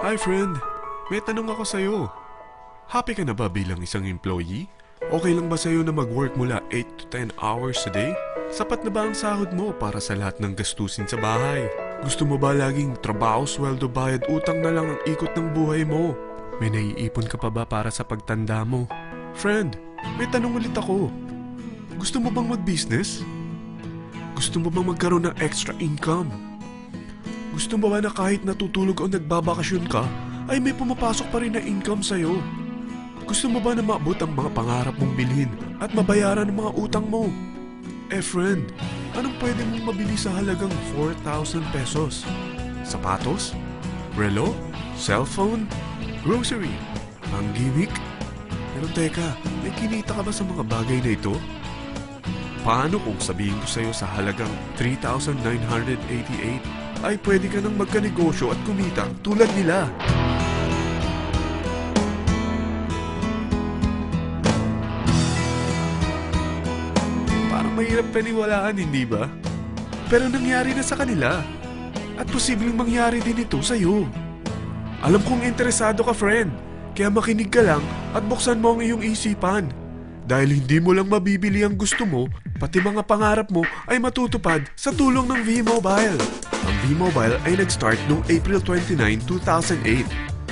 Hi friend, may tanong ako sa'yo. Happy ka na ba bilang isang employee? Okay lang ba sa'yo na mag-work mula 8 to 10 hours a day? Sapat na ba ang sahod mo para sa lahat ng gastusin sa bahay? Gusto mo ba laging trabaho, sweldo, bayad, utang na lang ang ikot ng buhay mo? May naiipon ka pa ba para sa pagtanda mo? Friend, may tanong ulit ako. Gusto mo bang mag-business? Gusto mo bang magkaroon ng extra income? Gusto mo ba na kahit natutulog o nagbabakasyon ka, ay may pumapasok pa rin na income sa'yo? Gusto mo ba na maabot ang mga pangarap mong bilhin at mabayaran ang mga utang mo? Eh friend, anong pwede mong mabili sa halagang 4,000 pesos? Sapatos? Relo? Cellphone? Grocery? Ang gimmick? Pero teka, may kinita ka ba sa mga bagay na ito? Paano kung sabihin ko sa'yo sa halagang 3,988 ay pwede ka nang magkanegosyo at kumita tulad nila? Parang mahirap paniwalaan, hindi ba? Pero nangyari na sa kanila. At posibleng mangyari din ito sa'yo. Alam kong interesado ka, friend. Kaya makinig ka lang at buksan mo ang iyong isipan. Dahil hindi mo lang mabibili ang gusto mo, pati mga pangarap mo ay matutupad sa tulong ng V-Mobile. Ang V-Mobile ay nag-start noong April 29, 2008.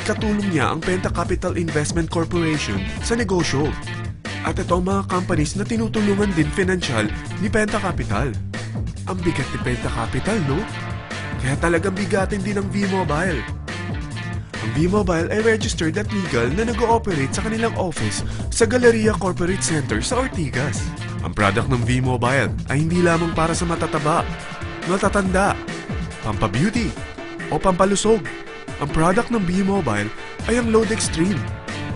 Katulong niya ang Penta Capital Investment Corporation sa negosyo. At ito ang mga companies na tinutulungan din financial ni Penta Capital. Ang bigat ni Penta Capital, no? Kaya talagang bigatin din ang V-Mobile. Ang V-Mobile ay registered at legal na nag-ooperate sa kanilang office sa Galleria Corporate Center sa Ortigas. Ang product ng V-Mobile ay hindi lamang para sa matataba, matatanda, pampabeauty, o pampalusog. Ang product ng V-Mobile ay ang Load Extreme,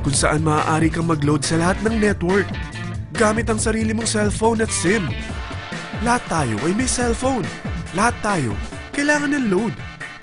kung saan maaari kang mag-load sa lahat ng network gamit ang sarili mong cellphone at SIM. Lahat tayo ay may cellphone. Lahat tayo kailangan ng load.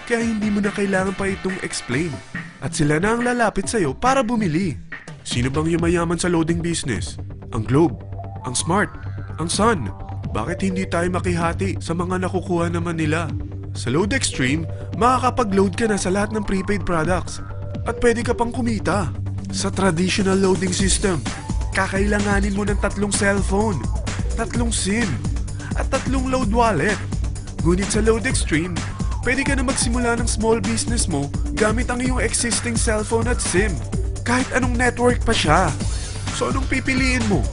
Kaya hindi mo na kailangan pa itong explain. At sila na ang lalapit sa'yo para bumili. Sino bang yumayaman sa loading business? Ang Globe, ang Smart, ang Sun. Bakit hindi tayo makihati sa mga nakukuha naman nila? Sa Load Extreme, makakapag-load ka na sa lahat ng prepaid products. At pwede ka pang kumita. Sa traditional loading system, kakailanganin mo ng 3 cellphone, 3 SIM, at 3 load wallet. Ngunit sa Load Extreme, pwede ka na magsimula ng small business mo gamit ang iyong existing cellphone at SIM. Kahit anong network pa siya. So anong pipiliin mo?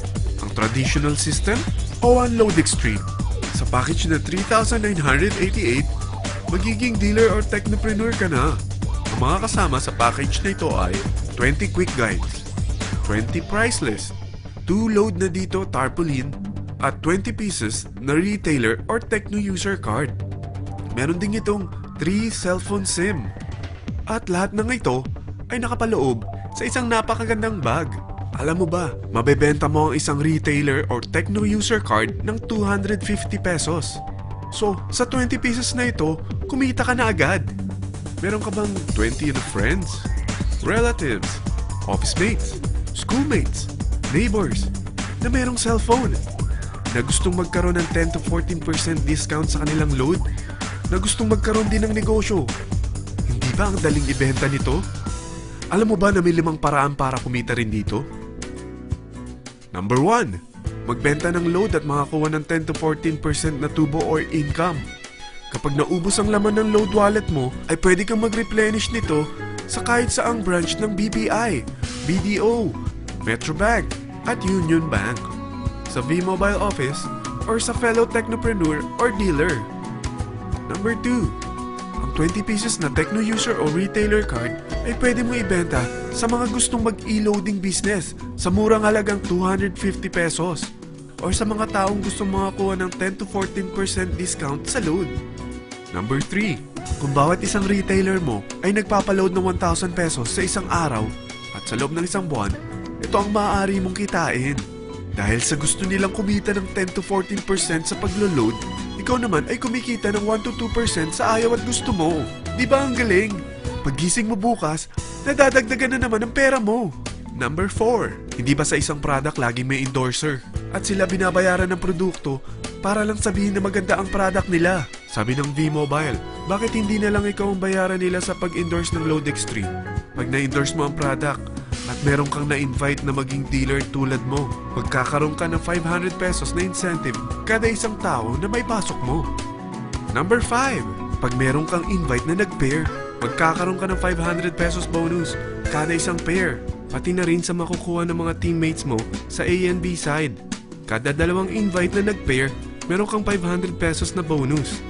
Ang traditional system o ang Load Extreme? Sa package na 3,988, magiging dealer or technopreneur ka na. Ang mga kasama sa package na ito ay 20 quick guides, 20 price list, 2 load na dito tarpaulin, at 20 pieces na retailer or techno user card. Meron din itong 3 cellphone SIM. At lahat ng ito ay nakapaloob sa isang napakagandang bag. Alam mo ba, mabebenta mo ang isang retailer or techno user card ng 250 pesos. So, sa 20 pieces na ito, kumita ka na agad. Meron ka bang 20 na friends, relatives, office mates, schoolmates, neighbors na merong cellphone, na gustong magkaroon ng 10 to 14% discount sa kanilang load, na gustong magkaroon din ng negosyo? Hindi ba ang daling ibenta nito? Alam mo ba na may 5 paraan para kumita rin dito? Number 1, magbenta ng load at makakuha ng 10 to 14% na tubo or income. Kapag naubos ang laman ng load wallet mo, ay pwede kang mag-replenish nito sa kahit saang branch ng BPI, BDO, Metrobank, at Union Bank, sa V-Mobile office, or sa fellow technopreneur or dealer. Number 2, ang 20 pieces na techno user o retailer card ay pwede mo ibenta sa mga gustong mag-e-loading business sa murang halagang 250 pesos or sa mga taong gustong makakuha ng 10 to 14% discount sa load. Number 3, kung bawat isang retailer mo ay nagpapaload ng 1,000 pesos sa isang araw at sa loob ng isang buwan, ito ang maaari mong kitain. Dahil sa gusto nilang kumita ng 10 to 14% sa paglo-load, ikaw naman ay kumikita ng 1 to 2% sa ayaw at gusto mo. Di ba ang galing? Paggising mo bukas, nadadagdagan na naman ang pera mo. Number 4, hindi ba sa isang product laging may endorser? At sila binabayaran ng produkto para lang sabihin na maganda ang product nila. Sabi ng V-Mobile, bakit hindi na lang ikaw ang bayaran nila sa pag-endorse ng Load Extreme? Pag na-endorse mo ang product at meron kang na-invite na maging dealer tulad mo, magkakaroon ka ng 500 pesos na incentive kada isang tao na may pasok mo. Number 5. Pag meron kang invite na nag-pair, magkakaroon ka ng 500 pesos bonus kada isang pair, pati na rin sa makukuha ng mga teammates mo sa A and B side. Kada dalawang invite na nag-pair, meron kang 500 pesos na bonus.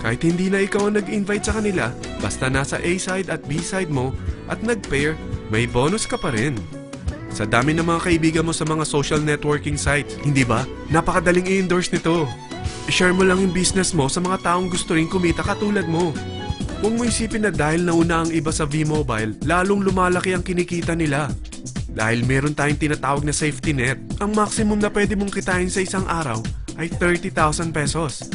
Kahit hindi na ikaw ang nag-invite sa kanila, basta nasa A side at B side mo at nag-pair, may bonus ka pa rin. Sa dami ng mga kaibigan mo sa mga social networking sites, hindi ba? Napakadaling i-endorse nito. I-share mo lang yung business mo sa mga taong gusto rin kumita katulad mo. Huwag mo isipin na dahil nauna ang iba sa V-Mobile, lalong lumalaki ang kinikita nila. Dahil meron tayong tinatawag na safety net, ang maximum na pwede mong kitain sa isang araw ay 30,000 pesos.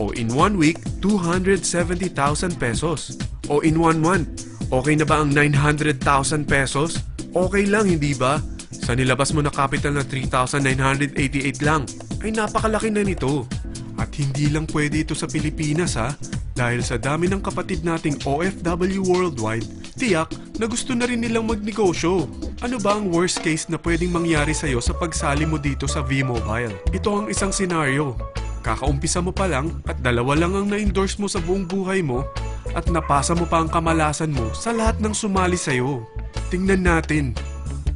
O in 1 week, 270,000 pesos. O in 1 month, okay na ba ang 900,000 pesos? Okay lang, hindi ba? Sa nilabas mo na capital na 3,988 lang, ay napakalaki na nito. At hindi lang pwede ito sa Pilipinas ha, dahil sa dami ng kapatid nating OFW worldwide, tiyak na gusto na rin nilang magnegosyo. Ano ba ang worst case na pwedeng mangyari sa'yo sa pagsali mo dito sa V-Mobile? Ito ang isang senaryo. Kakaumpisa mo pa lang at dalawa lang ang na-endorse mo sa buong buhay mo at napasa mo pa ang kamalasan mo sa lahat ng sumali sa'yo. Tingnan natin.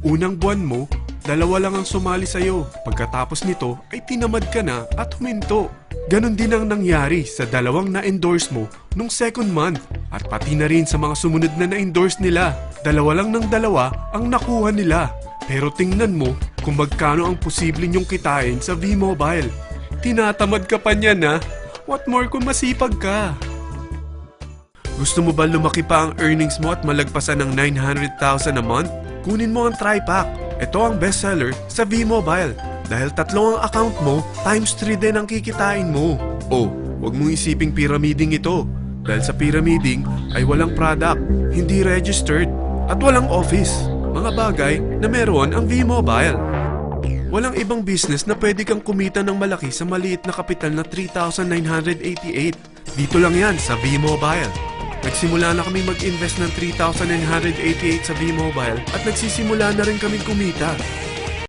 Unang buwan mo, dalawa lang ang sumali sa'yo. Pagkatapos nito ay tinamad ka na at huminto. Ganon din ang nangyari sa dalawang na-endorse mo nung second month at pati na rin sa mga sumunod na na-endorse nila. Dalawa lang ng dalawa ang nakuha nila. Pero tingnan mo kung magkano ang posible nyong kitain sa V-Mobile. Tinatamad ka pa niyan ha? What more kung masipag ka? Gusto mo ba lumaki pa ang earnings mo at malagpasan ng 900,000 a month? Kunin mo ang TriPack. Ito ang bestseller sa V-Mobile. Dahil 3 ang account mo, times 3 din ang kikitain mo. Oh, wag mong isiping pyramiding ito. Dahil sa pyramiding ay walang product, hindi registered, at walang office. Mga bagay na meron ang V-Mobile. Walang ibang business na pwede kang kumita ng malaki sa maliit na kapital na 3,988. Dito lang yan sa V-Mobile. Nagsimula na kami mag-invest ng 3,988 sa V-Mobile at nagsisimula na rin kaming kumita.